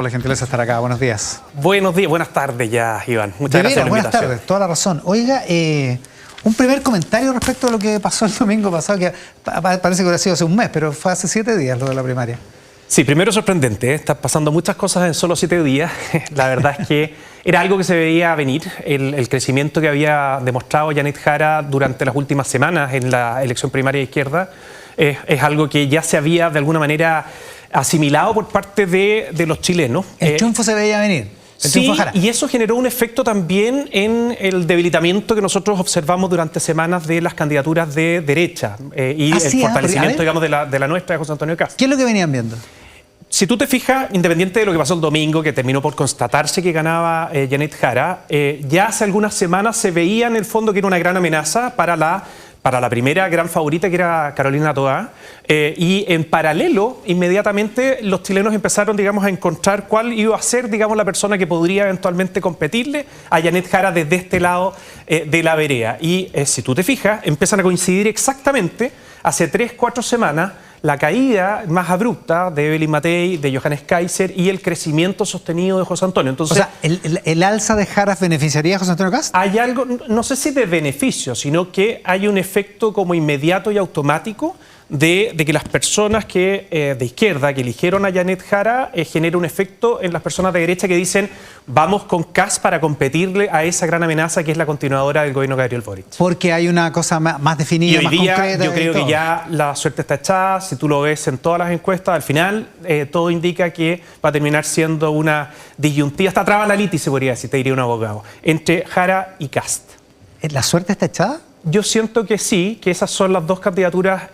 Por la gentileza de estar acá. Buenos días. Buenos días, buenas tardes ya, Iván. Muchas gracias por la buenas invitación. tardes, toda la razón. Oiga, un primer comentario respecto a lo que pasó el domingo pasado, que parece que hubiera sido hace un mes, pero fue hace 7 días lo de la primaria. Sí, primero sorprendente, están pasando muchas cosas en solo 7 días. La verdad es que era algo que se veía venir, el crecimiento que había demostrado Yanet Jara durante las últimas semanas en la elección primaria de izquierda. Es algo que ya se había de alguna manera asimilado por parte de los chilenos. El triunfo se veía venir. Sí, y eso generó un efecto también en el debilitamiento que nosotros observamos durante semanas de las candidaturas de derecha y el fortalecimiento, digamos, de la nuestra, de José Antonio Kast. ¿Qué es lo que venían viendo? Si tú te fijas, independiente de lo que pasó el domingo, que terminó por constatarse que ganaba Yanet Jara, ya hace algunas semanas se veía en el fondo que era una gran amenaza para la primera gran favorita, que era Carolina Toá, y en paralelo, inmediatamente los chilenos empezaron, digamos, a encontrar cuál iba a ser, digamos, la persona que podría eventualmente competirle a Yanet Jara desde este lado de la vereda. Y si tú te fijas, empiezan a coincidir exactamente hace 3-4 semanas la caída más abrupta de Evelyn Matei, de Johannes Kaiser y el crecimiento sostenido de José Antonio. Entonces, o sea, ¿el alza de Jara beneficiaría a José Antonio Kast? Hay algo, no sé si de beneficio, sino que hay un efecto como inmediato y automático de que las personas de izquierda que eligieron a Yanet Jara genera un efecto en las personas de derecha que dicen vamos con Kast para competirle a esa gran amenaza que es la continuadora del gobierno de Gabriel Boric. Porque hay una cosa más definida, y hoy más día, concreta. Yo creo que ya la suerte está echada. Si tú lo ves en todas las encuestas, al final todo indica que va a terminar siendo una disyuntiva, hasta traba la litis, se podría decir, te diría un abogado, entre Jara y Kast. ¿La suerte está echada? Yo siento que sí, que esas son las dos candidaturas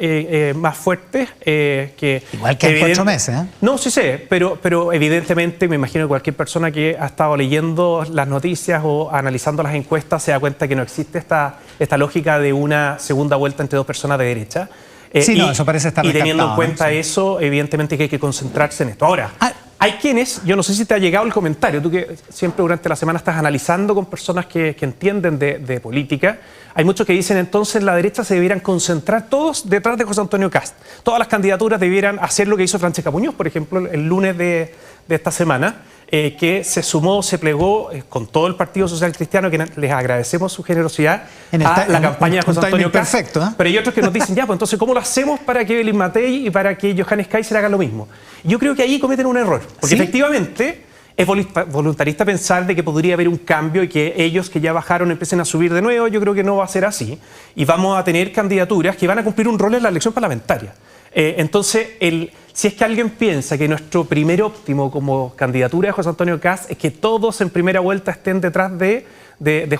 más fuertes. Igual que en 4 meses, ¿eh? No, sí sé, pero evidentemente me imagino que cualquier persona que ha estado leyendo las noticias o analizando las encuestas se da cuenta que no existe esta lógica de una segunda vuelta entre dos personas de derecha. Eso parece estar y teniendo en rescatado, cuenta ¿no? Sí. eso, evidentemente que hay que concentrarse en esto. Ahora, hay quienes, yo no sé si te ha llegado el comentario, tú que siempre durante la semana estás analizando con personas que entienden de política, hay muchos que dicen entonces la derecha se debieran concentrar todos detrás de José Antonio Kast. Todas las candidaturas debieran hacer lo que hizo Francesca Muñoz, por ejemplo, el lunes de esta semana, que se sumó, se plegó con todo el Partido Social Cristiano, que les agradecemos su generosidad a la campaña de José Antonio Kast. Perfecto, ¿eh? Pero hay otros que nos dicen, ya, pues entonces, ¿cómo lo hacemos para que Evelyn Matei y para que Johannes Kaiser hagan lo mismo? Yo creo que ahí cometen un error, porque ¿sí? Efectivamente es voluntarista pensar de que podría haber un cambio y que ellos que ya bajaron empiecen a subir de nuevo. Yo creo que no va a ser así. Y vamos a tener candidaturas que van a cumplir un rol en la elección parlamentaria. Entonces, si es que alguien piensa que nuestro primer óptimo como candidatura de José Antonio Kast es que todos en primera vuelta estén detrás de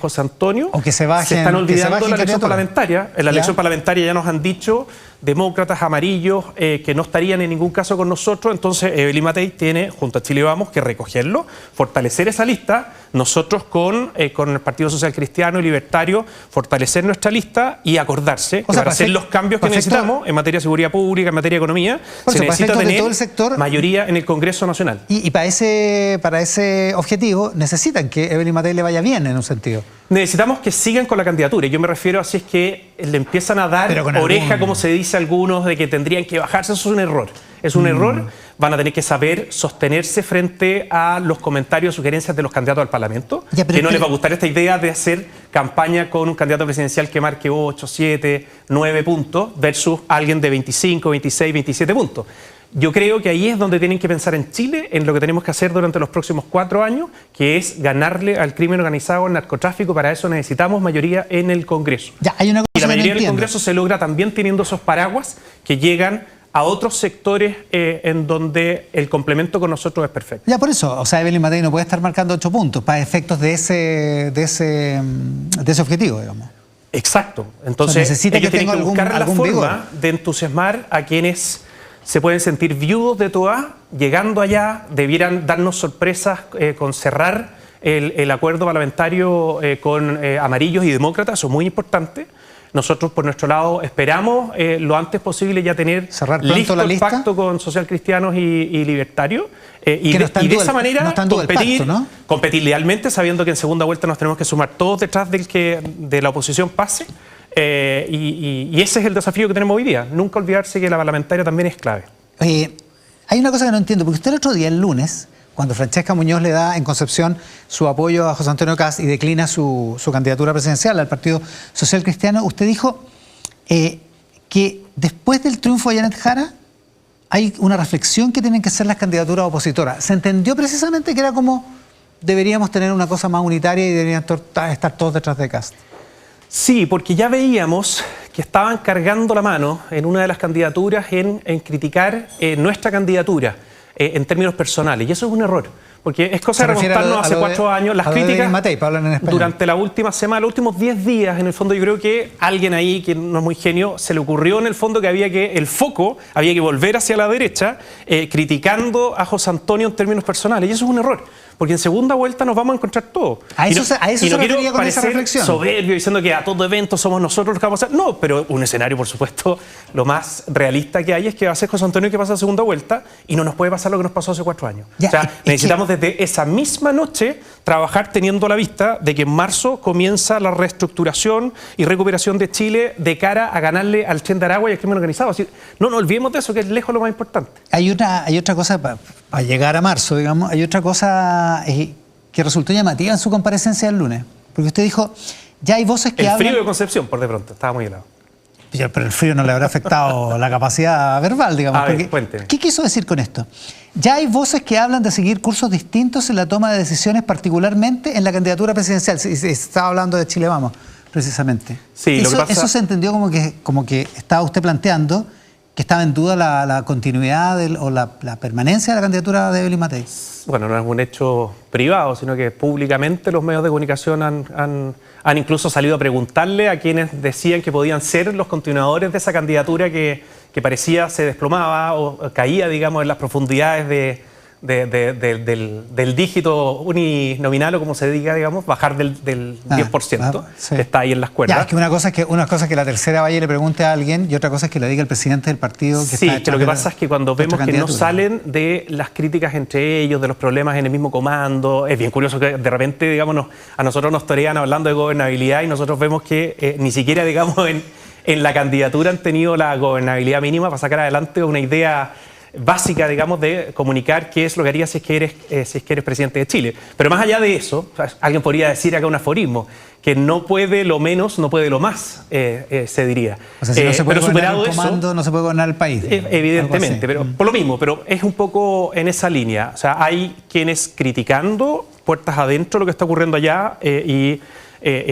José Antonio, o que se están olvidando la elección parlamentaria. En la elección ¿ya? parlamentaria ya nos han dicho demócratas amarillos que no estarían en ningún caso con nosotros. Entonces Evelyn Matei tiene, junto a Chile Vamos, que recogerlo, fortalecer esa lista. Nosotros con el Partido Social Cristiano y Libertario fortalecer nuestra lista y acordarse que para hacer los cambios que necesitamos en materia de seguridad pública, en materia de economía, se necesita tener todo el sector, mayoría en el Congreso Nacional. Y para ese objetivo necesitan que Evelyn Matei le vaya bien en un sentido. Necesitamos que sigan con la candidatura. Y yo me refiero a si es que le empiezan a dar oreja, como se dice a algunos, de que tendrían que bajarse. Eso es un error. Es un error. Van a tener que saber sostenerse frente a los comentarios, sugerencias de los candidatos al Parlamento. Que no les va a gustar esta idea de hacer campaña con un candidato presidencial que marque 8, 7, 9 puntos versus alguien de 25, 26, 27 puntos. Yo creo que ahí es donde tienen que pensar en Chile, en lo que tenemos que hacer durante los próximos 4 años, que es ganarle al crimen organizado, al narcotráfico. Para eso necesitamos mayoría en el Congreso. Ya, hay una cosa y la mayoría en el Congreso se logra también teniendo esos paraguas que llegan a otros sectores en donde el complemento con nosotros es perfecto. Ya, por eso, o sea, Evelyn Matei no puede estar marcando 8 puntos para efectos de ese objetivo, digamos. Exacto. Entonces, necesita ellos que tienen tenga que buscar la algún forma vigor de entusiasmar a quienes se pueden sentir viudos de Toá. Llegando allá, debieran darnos sorpresas con cerrar el acuerdo parlamentario con amarillos y demócratas. Eso es muy importante. Nosotros, por nuestro lado, esperamos lo antes posible ya tener listo el pacto con social cristianos y libertarios. Y de esa manera competir lealmente, sabiendo que en segunda vuelta nos tenemos que sumar todos detrás de la oposición pase. Y ese es el desafío que tenemos hoy día. Nunca olvidarse que la parlamentaria también es clave. Hay una cosa que no entiendo, porque usted el otro día, el lunes, cuando Francesca Muñoz le da en Concepción su apoyo a José Antonio Kast y declina su candidatura presidencial al Partido Social Cristiano, usted dijo que después del triunfo de Janet Jara hay una reflexión que tienen que hacer las candidaturas opositoras. Se entendió precisamente que era como deberíamos tener una cosa más unitaria y deberían estar todos detrás de Kast. Sí, porque ya veíamos que estaban cargando la mano en una de las candidaturas en criticar nuestra candidatura en términos personales. Y eso es un error, porque es cosa de remontarnos hace 4 años. Las críticas durante la última semana, los últimos 10 días, en el fondo yo creo que alguien ahí, que no es muy genio, se le ocurrió en el fondo que el foco había que volver hacia la derecha, criticando a José Antonio en términos personales. Y eso es un error, porque en segunda vuelta nos vamos a encontrar todo. A eso se refería con esa reflexión. Soberbio, diciendo que a todo evento somos nosotros los que vamos a hacer. No, pero un escenario, por supuesto, lo más realista que hay es que va a ser José Antonio que pasa a segunda vuelta y no nos puede pasar lo que nos pasó hace 4 años. Ya, o sea, necesitamos desde esa misma noche trabajar teniendo a la vista de que en marzo comienza la reestructuración y recuperación de Chile de cara a ganarle al Tren de Aragua y al crimen organizado. Así, no nos olvidemos de eso, que es lejos lo más importante. Hay otra cosa, para llegar a marzo, digamos, hay otra cosa que resultó llamativa en su comparecencia el lunes. Porque usted dijo, ya hay voces que hablan... El frío de Concepción, por de pronto, estaba muy helado. Pero el frío no le habrá afectado la capacidad verbal, digamos. A ver, cuénteme. ¿Qué quiso decir con esto? Ya hay voces que hablan de seguir cursos distintos en la toma de decisiones, particularmente en la candidatura presidencial. Se estaba hablando de Chile Vamos, precisamente. Sí, eso se entendió como que estaba usted planteando que estaba en duda la continuidad o la permanencia de la candidatura de Evelyn Matei. Bueno, no es un hecho privado, sino que públicamente los medios de comunicación han incluso salido a preguntarle a quienes decían que podían ser los continuadores de esa candidatura que parecía se desplomaba o caía, digamos, en las profundidades del dígito uninominal, o como se diga, digamos, bajar del 10%, sí. Está ahí en las cuerdas. Ya, es que una cosa es que la tercera vaya y le pregunte a alguien y otra cosa es que le diga el presidente del partido que sí, que lo que pasa es que cuando vemos que no salen de las críticas entre ellos, de los problemas en el mismo comando, es bien curioso que de repente, digamos, a nosotros nos torean hablando de gobernabilidad y nosotros vemos que ni siquiera, digamos, en la candidatura han tenido la gobernabilidad mínima para sacar adelante una idea básica, digamos, de comunicar qué es lo que haría si es que eres presidente de Chile. Pero más allá de eso, alguien podría decir acá un aforismo, que no puede lo menos, no puede lo más, se diría. O sea, si no se puede gobernar un comando, no se puede gobernar el país. Evidentemente, pero por lo mismo, pero es un poco en esa línea. O sea, hay quienes criticando puertas adentro lo que está ocurriendo allá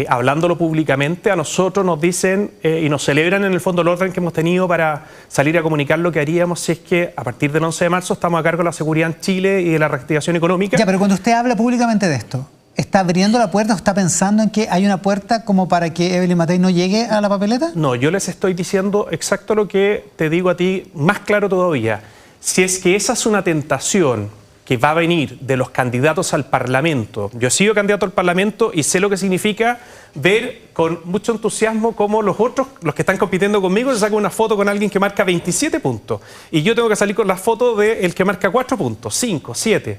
hablándolo públicamente, a nosotros nos dicen y nos celebran en el fondo el orden que hemos tenido para salir a comunicar lo que haríamos si es que a partir del 11 de marzo estamos a cargo de la seguridad en Chile y de la reactivación económica. Ya, pero cuando usted habla públicamente de esto, ¿está abriendo la puerta o está pensando en que hay una puerta como para que Evelyn Matei no llegue a la papeleta? No, yo les estoy diciendo exacto lo que te digo a ti, más claro todavía. Si es que esa es una tentación que va a venir de los candidatos al Parlamento. Yo he sido candidato al Parlamento y sé lo que significa ver con mucho entusiasmo cómo los otros, los que están compitiendo conmigo, se sacan una foto con alguien que marca 27 puntos. Y yo tengo que salir con la foto del que marca 4 puntos, 5, 7.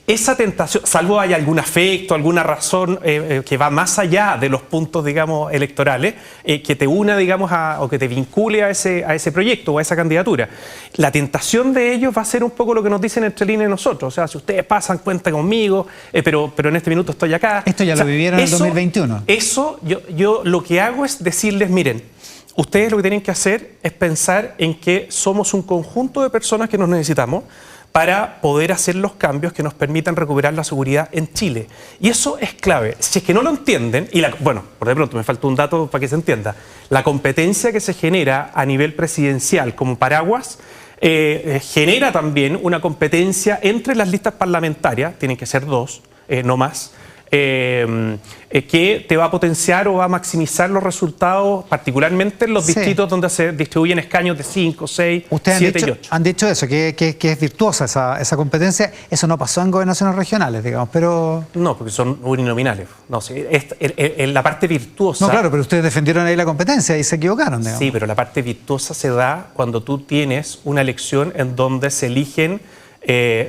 Esa tentación, salvo hay algún afecto, alguna razón que va más allá de los puntos, digamos, electorales, que te una, digamos, o que te vincule a ese proyecto o a esa candidatura. La tentación de ellos va a ser un poco lo que nos dicen entre líneas nosotros. O sea, si ustedes pasan, cuenta conmigo, pero en este minuto estoy acá. Esto ya lo vivieron en el 2021. Eso, yo lo que hago es decirles, miren, ustedes lo que tienen que hacer es pensar en que somos un conjunto de personas que nos necesitamos para poder hacer los cambios que nos permitan recuperar la seguridad en Chile. Y eso es clave. Si es que no lo entienden, bueno, por de pronto me falta un dato para que se entienda, la competencia que se genera a nivel presidencial como paraguas genera también una competencia entre las listas parlamentarias, tienen que ser 2, no más, que te va a potenciar o va a maximizar los resultados, particularmente en los distritos donde se distribuyen escaños de 5, 6, 7 y 8. Han dicho eso, que es virtuosa esa competencia. Eso no pasó en gobernaciones regionales, digamos, pero... No, porque son uninominales. No, sí, la parte virtuosa... No, claro, pero ustedes defendieron ahí la competencia y se equivocaron, digamos. Sí, pero la parte virtuosa se da cuando tú tienes una elección en donde se eligen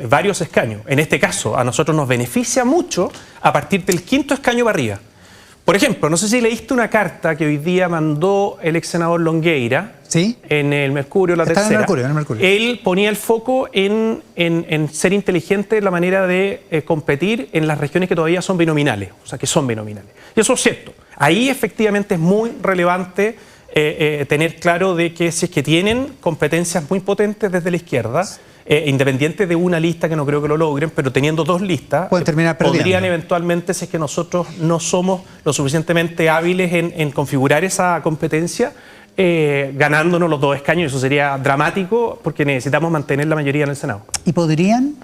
varios escaños. En este caso, a nosotros nos beneficia mucho a partir del 5º escaño para arriba. Por ejemplo, no sé si leíste una carta que hoy día mandó el ex senador Longueira, ¿Sí? En el Mercurio, la Estaba tercera. en el Mercurio. Él ponía el foco en ser inteligente en la manera de competir en las regiones que todavía son binominales, o sea, que son binominales. Y eso es cierto. Ahí efectivamente es muy relevante tener claro de que si es que tienen competencias muy potentes desde la izquierda, independiente de una lista, que no creo que lo logren, pero teniendo dos listas, pueden terminar perdiendo. Podrían eventualmente, si es que nosotros no somos lo suficientemente hábiles en configurar esa competencia, ganándonos los 2 escaños. Eso sería dramático porque necesitamos mantener la mayoría en el Senado. ¿Y podrían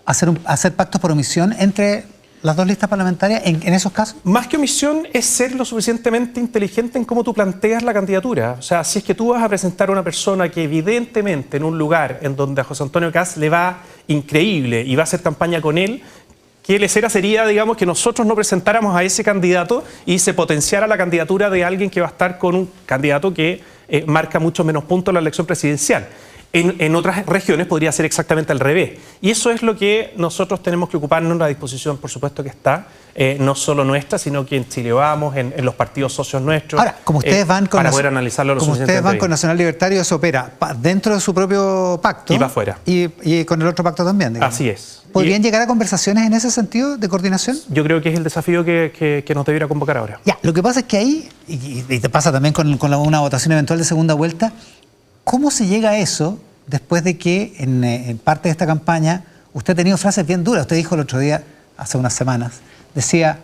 hacer pactos por omisión entre las 2 listas parlamentarias en esos casos? Más que omisión es ser lo suficientemente inteligente en cómo tú planteas la candidatura. O sea, si es que tú vas a presentar a una persona que evidentemente en un lugar en donde a José Antonio Kast le va increíble y va a hacer campaña con él, qué lesera sería, digamos, que nosotros no presentáramos a ese candidato y se potenciara la candidatura de alguien que va a estar con un candidato que marca mucho menos puntos en la elección presidencial. En otras regiones podría ser exactamente al revés. Y eso es lo que nosotros tenemos que ocuparnos. La disposición, por supuesto, que está, no solo nuestra, sino que en Chile Vamos, en los partidos socios nuestros. Ahora, como ustedes van con, para poder analizarlo lo como ustedes van con Nacional Libertario, eso opera dentro de su propio pacto. Y va afuera. Y con el otro pacto también, digamos. Así es. ¿Podrían llegar a conversaciones en ese sentido de coordinación? Yo creo que es el desafío que nos debiera convocar ahora. Ya, lo que pasa es que ahí, y te pasa también con una votación eventual de segunda vuelta, ¿cómo se llega a eso después de que en parte de esta campaña usted ha tenido frases bien duras? Usted dijo el otro día, hace unas semanas, decía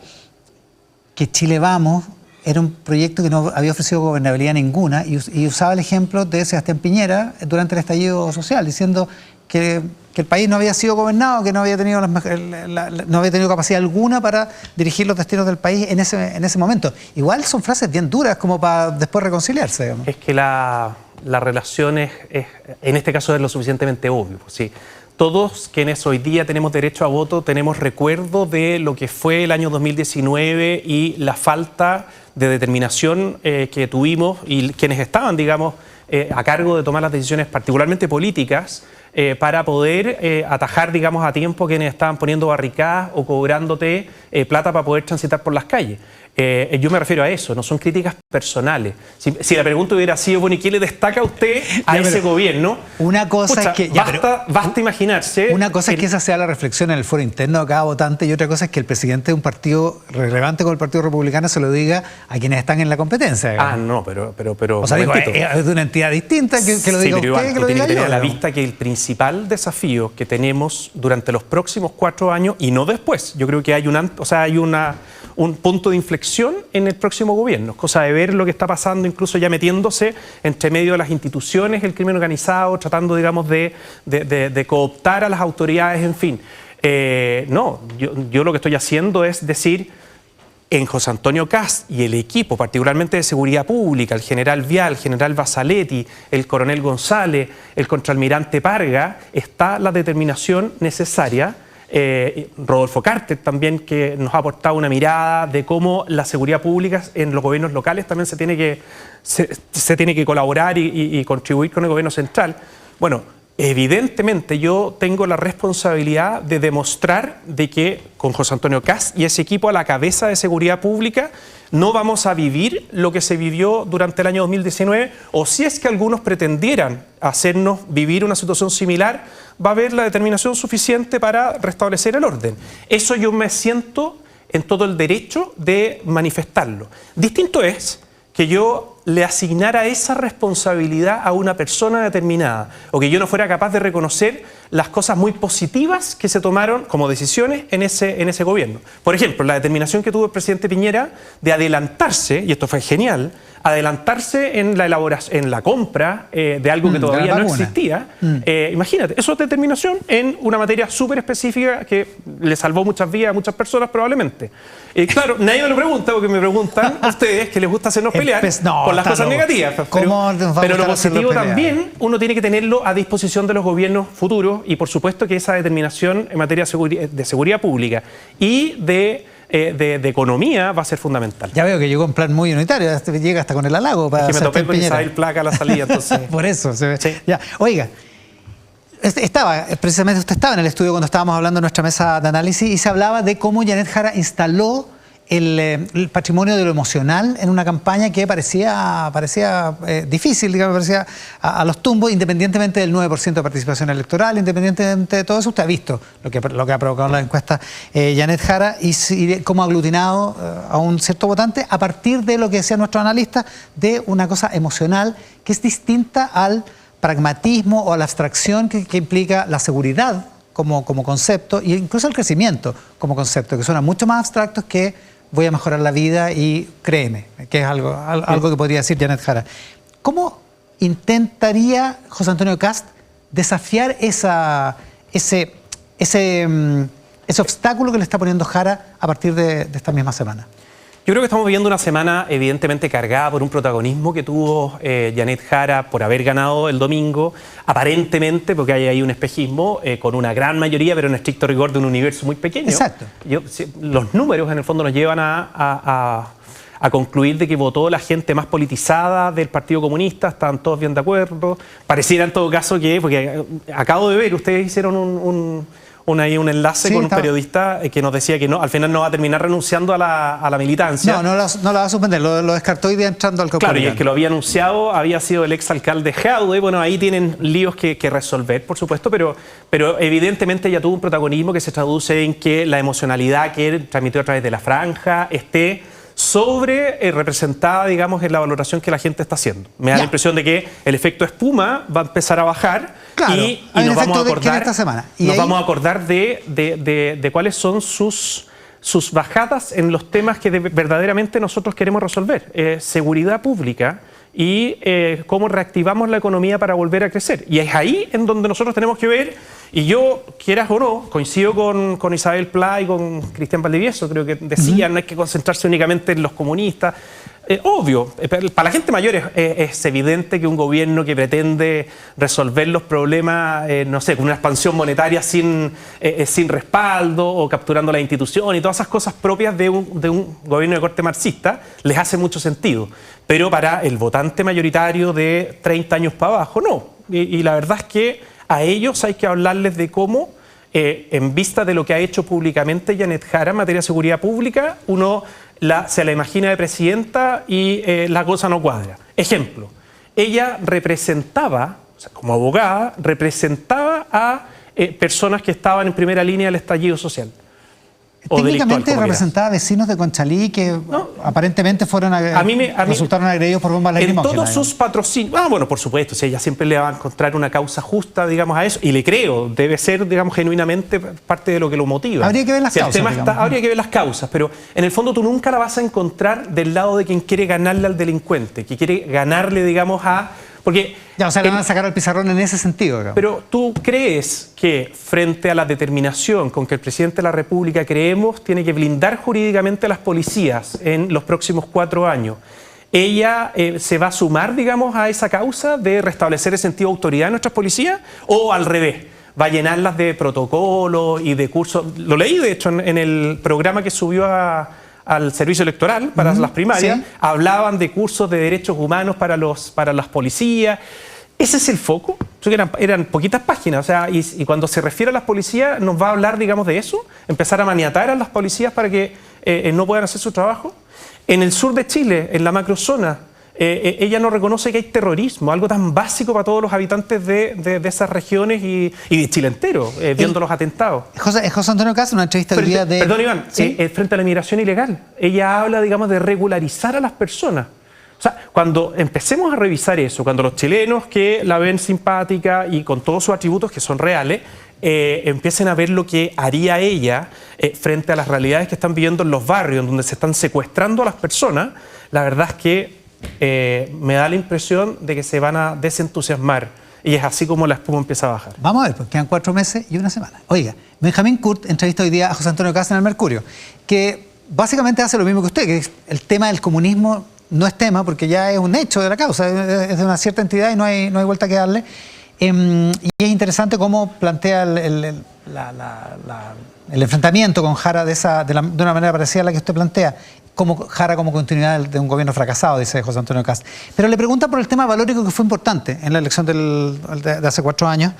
que Chile Vamos era un proyecto que no había ofrecido gobernabilidad ninguna y usaba el ejemplo de Sebastián Piñera durante el estallido social, diciendo que el país no había sido gobernado, que no había tenido, no había tenido capacidad alguna para dirigir los destinos del país en ese momento. Igual son frases bien duras como para después reconciliarse, digamos. Es que la relación es, en este caso, es lo suficientemente obvio. ¿Sí? Todos quienes hoy día tenemos derecho a voto tenemos recuerdo de lo que fue el año 2019 y la falta de determinación que tuvimos y quienes estaban, digamos, a cargo de tomar las decisiones particularmente políticas para poder atajar, digamos, a tiempo quienes estaban poniendo barricadas o cobrándote plata para poder transitar por las calles. Yo me refiero a eso, no son críticas personales. Si la pregunta hubiera sido, bueno, ¿y qué le destaca a usted a ese gobierno? Una cosa es que... Basta imaginarse... Una cosa es que esa sea la reflexión en el foro interno de cada votante y otra cosa es que el presidente de un partido relevante como el Partido Republicano se lo diga a quienes están en la competencia. Ah, no, pero o sea, digo, es de una entidad distinta que lo diga usted, igual, que lo diga yo. Tener a la vista que el principal desafío que tenemos durante los próximos 4 años y no después, yo creo que hay un punto de inflexión en el próximo gobierno, cosa de ver lo que está pasando, incluso ya metiéndose entre medio de las instituciones, el crimen organizado, tratando, digamos, de cooptar a las autoridades, en fin. No, yo lo que estoy haciendo es decir, en José Antonio Kast y el equipo, particularmente de Seguridad Pública, el general Vial, el general Basaletti, el coronel González, el contraalmirante Parga, está la determinación necesaria. Rodolfo Carter también, que nos ha aportado una mirada de cómo la seguridad pública en los gobiernos locales también se tiene que colaborar y contribuir con el gobierno central. Bueno, evidentemente yo tengo la responsabilidad de demostrar de que con José Antonio Kast y ese equipo a la cabeza de seguridad pública no vamos a vivir lo que se vivió durante el año 2019, o si es que algunos pretendieran hacernos vivir una situación similar, va a haber la determinación suficiente para restablecer el orden. Eso yo me siento en todo el derecho de manifestarlo. Distinto es que yo le asignara esa responsabilidad a una persona determinada o que yo no fuera capaz de reconocer las cosas muy positivas que se tomaron como decisiones en ese gobierno. Por ejemplo, la determinación que tuvo el presidente Piñera de adelantarse, y esto fue genial, adelantarse en la elaboración, en la compra de algo que todavía no existía. Imagínate, eso es determinación en una materia súper específica que le salvó muchas vidas a muchas personas probablemente. Claro, nadie me lo pregunta porque me preguntan a ustedes que les gusta hacernos pelear por las cosas negativas. Pero lo positivo también uno tiene que tenerlo a disposición de los gobiernos futuros y por supuesto que esa determinación en materia de seguridad pública y de economía va a ser fundamental. Ya veo que llegó en plan muy unitario, llega hasta con el halago. Para es que me topé con Isabel Placa a la salida, entonces... Por eso, se ve. Sí. Ya. Oiga, precisamente usted estaba en el estudio cuando estábamos hablando en nuestra mesa de análisis y se hablaba de cómo Janet Jara instaló el patrimonio de lo emocional en una campaña que parecía difícil, digamos, parecía a los tumbos, independientemente del 9% de participación electoral, independientemente de todo eso. Usted ha visto lo que ha provocado la encuesta Janet Jara y cómo ha aglutinado a un cierto votante a partir de lo que decía nuestro analista, de una cosa emocional que es distinta al pragmatismo o a la abstracción que implica la seguridad como concepto, e incluso el crecimiento como concepto, que suena mucho más abstractos que voy a mejorar la vida y créeme, que es algo que podría decir Janet Jara. ¿Cómo intentaría José Antonio Kast desafiar ese obstáculo que le está poniendo Jara a partir de esta misma semana? Yo creo que estamos viviendo una semana evidentemente cargada por un protagonismo que tuvo Janet Jara por haber ganado el domingo, aparentemente, porque hay ahí un espejismo, con una gran mayoría, pero en estricto rigor de un universo muy pequeño. Exacto. Los números en el fondo nos llevan a concluir de que votó la gente más politizada del Partido Comunista, estaban todos bien de acuerdo. Pareciera en todo caso que, porque acabo de ver, ustedes hicieron un enlace con un periodista que nos decía que no, al final no va a terminar renunciando a la militancia. No la va a suspender, lo descartó hoy día entrando al Caupolicán. Claro, y el que lo había anunciado había sido el exalcalde Jadwe. Bueno, ahí tienen líos que resolver, por supuesto, pero evidentemente ella tuvo un protagonismo que se traduce en que la emocionalidad que él transmitió a través de la franja esté representada, digamos, en la valoración que la gente está haciendo. Me da la impresión de que el efecto espuma va a empezar a bajar. Claro, y nos vamos a acordar esta semana. Vamos a acordar de cuáles son sus bajadas en los temas que verdaderamente nosotros queremos resolver. Seguridad pública y cómo reactivamos la economía para volver a crecer. Y es ahí en donde nosotros tenemos que ver, y yo, quieras o no, coincido con Isabel Pla y con Cristian Valdivieso, creo que decían, no hay que concentrarse únicamente en los comunistas. Obvio, para la gente mayor es evidente que un gobierno que pretende resolver los problemas, no sé, con una expansión monetaria sin respaldo o capturando la institución y todas esas cosas propias de un gobierno de corte marxista, les hace mucho sentido. Pero para el votante mayoritario de 30 años para abajo, no. Y la verdad es que a ellos hay que hablarles de cómo, en vista de lo que ha hecho públicamente Janet Jara en materia de seguridad pública, uno se la imagina de presidenta y la cosa no cuadra. Ejemplo, ella representaba, o sea, como abogada, representaba a personas que estaban en primera línea del estallido social. Técnicamente representaba a vecinos de Conchalí que aparentemente resultaron agredidos por bombas lacrimógenas. En todos sus patrocinios, bueno, por supuesto, si ella siempre le va a encontrar una causa justa, digamos, a eso, y le creo, debe ser, digamos, genuinamente parte de lo que lo motiva. Habría que ver las causas. Habría que ver las causas, pero en el fondo tú nunca la vas a encontrar del lado de quien quiere ganarle al delincuente, que quiere ganarle, digamos, porque ya, o sea, le van a sacar al pizarrón en ese sentido. Digamos. Pero ¿tú crees que frente a la determinación con que el presidente de la República creemos tiene que blindar jurídicamente a las policías en los próximos 4 años, ella se va a sumar, digamos, a esa causa de restablecer el sentido de autoridad de nuestras policías? ¿O al revés? ¿Va a llenarlas de protocolos y de cursos? Lo leí, de hecho, en el programa que subió al servicio electoral para las primarias, sí. Hablaban de cursos de derechos humanos para las policías. ¿Ese es el foco? Eran poquitas páginas, o sea, y cuando se refiere a las policías, ¿nos va a hablar, digamos, de eso? ¿Empezar a maniatar a las policías para que no puedan hacer su trabajo? En el sur de Chile, en la macrozona, ella no reconoce que hay terrorismo, algo tan básico para todos los habitantes de esas regiones y de Chile entero, viendo los atentados. José Antonio Kast, una entrevista del día de... Perdón, Iván, ¿sí? Frente a la inmigración ilegal. Ella habla, digamos, de regularizar a las personas. O sea, cuando empecemos a revisar eso, cuando los chilenos que la ven simpática y con todos sus atributos que son reales, empiecen a ver lo que haría ella frente a las realidades que están viviendo en los barrios, en donde se están secuestrando a las personas, la verdad es que me da la impresión de que se van a desentusiasmar. Y es así como la espuma empieza a bajar. Vamos a ver, pues quedan 4 meses y 1 semana. Oiga, Benjamín Kurt entrevistó hoy día a José Antonio Kast en el Mercurio, que básicamente hace lo mismo que usted, que es el tema del comunismo no es tema porque ya es un hecho de la causa, es de una cierta entidad y no hay vuelta que darle. Y es interesante cómo plantea el enfrentamiento con Jara de una manera parecida a la que usted plantea, como Jara como continuidad de un gobierno fracasado, dice José Antonio Kast. Pero le pregunta por el tema valórico que fue importante en la elección de hace 4 años.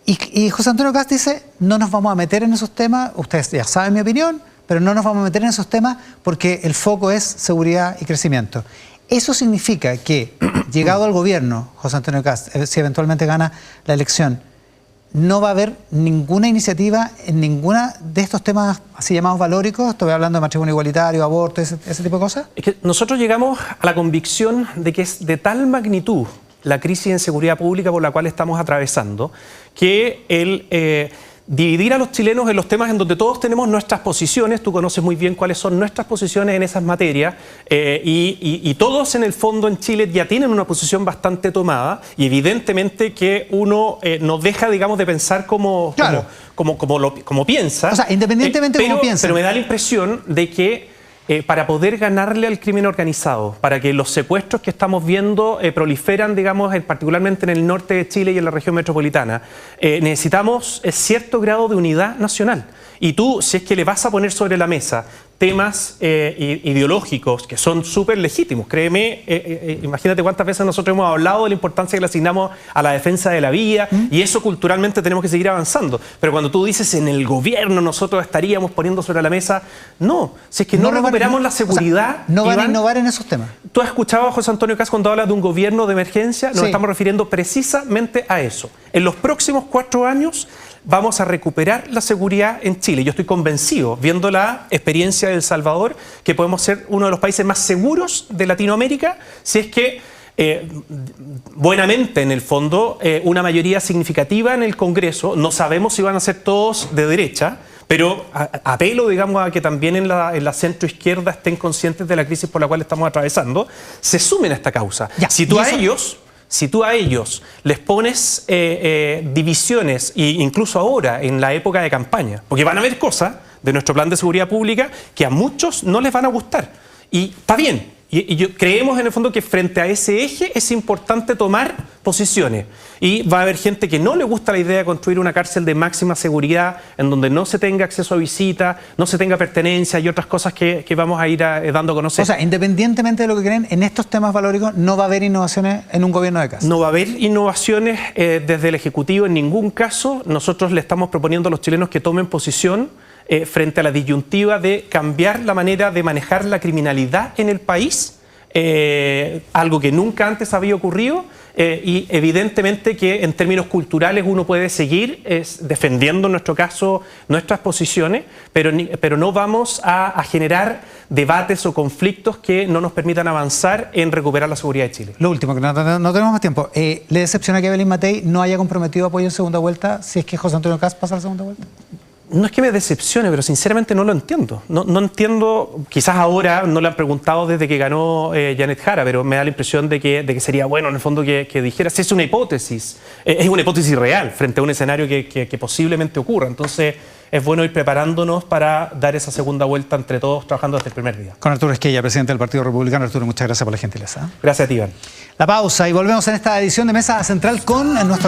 Y José Antonio Kast dice, no nos vamos a meter en esos temas, ustedes ya saben mi opinión, pero no nos vamos a meter en esos temas porque el foco es seguridad y crecimiento. Eso significa que, llegado al gobierno, José Antonio Kast, si eventualmente gana la elección, no va a haber ninguna iniciativa en ninguna de estos temas así llamados valóricos. Estoy hablando de matrimonio igualitario, aborto, ese tipo de cosas. Es que nosotros llegamos a la convicción de que es de tal magnitud la crisis en seguridad pública por la cual estamos atravesando, que el dividir a los chilenos en los temas en donde todos tenemos nuestras posiciones, tú conoces muy bien cuáles son nuestras posiciones en esas materias, y todos en el fondo en Chile ya tienen una posición bastante tomada, y evidentemente que uno no deja, digamos, de pensar como piensa. O sea, independientemente de cómo piensa. Pero me da la impresión de que para poder ganarle al crimen organizado, para que los secuestros que estamos viendo proliferan, digamos, particularmente en el norte de Chile y en la región metropolitana, necesitamos cierto grado de unidad nacional. Y tú, si es que le vas a poner sobre la mesa temas ideológicos que son súper legítimos, créeme, imagínate cuántas veces nosotros hemos hablado de la importancia que le asignamos a la defensa de la vida, y eso culturalmente tenemos que seguir avanzando. Pero cuando tú dices en el gobierno nosotros estaríamos poniendo sobre la mesa, no, si es que no recuperamos la seguridad. O sea, no van a innovar en esos temas. ¿Tú has escuchado a José Antonio Kast cuando habla de un gobierno de emergencia? Nos Sí. estamos refiriendo precisamente a eso. En los próximos 4 años vamos a recuperar la seguridad en Chile. Yo estoy convencido, viendo la experiencia de El Salvador, que podemos ser uno de los países más seguros de Latinoamérica si es que buenamente, en el fondo, una mayoría significativa en el Congreso, no sabemos si van a ser todos de derecha, pero apelo, digamos, a que también en la centroizquierda estén conscientes de la crisis por la cual estamos atravesando, se sumen a esta causa. Ya, Si tú a ellos les pones divisiones, e incluso ahora, en la época de campaña, porque van a haber cosas de nuestro plan de seguridad pública que a muchos no les van a gustar. Y está bien. Creemos en el fondo que frente a ese eje es importante tomar posiciones. Y va a haber gente que no le gusta la idea de construir una cárcel de máxima seguridad en donde no se tenga acceso a visita, no se tenga pertenencia y otras cosas que vamos a ir dando a conocer. O sea, independientemente de lo que creen, en estos temas valóricos no va a haber innovaciones en un gobierno de Kast. No va a haber innovaciones desde el Ejecutivo en ningún caso. Nosotros le estamos proponiendo a los chilenos que tomen posición frente a la disyuntiva de cambiar la manera de manejar la criminalidad en el país, algo que nunca antes había ocurrido, y evidentemente que en términos culturales uno puede seguir defendiendo en nuestro caso nuestras posiciones, pero no vamos a generar debates o conflictos que no nos permitan avanzar en recuperar la seguridad de Chile. Lo último, que no tenemos más tiempo. ¿Le decepciona que Evelyn Matei no haya comprometido apoyo en segunda vuelta si es que José Antonio Kast pasa a la segunda vuelta? No es que me decepcione, pero sinceramente no lo entiendo. No entiendo, quizás ahora no le han preguntado desde que ganó Janet Jara, pero me da la impresión de que sería bueno en el fondo que dijera, si es una hipótesis real frente a un escenario que posiblemente ocurra. Entonces es bueno ir preparándonos para dar esa segunda vuelta entre todos, trabajando desde el primer día. Con Arturo Esquella, presidente del Partido Republicano. Arturo, muchas gracias por la gentileza. Gracias a ti, Iván. La pausa y volvemos en esta edición de Mesa Central con nuestro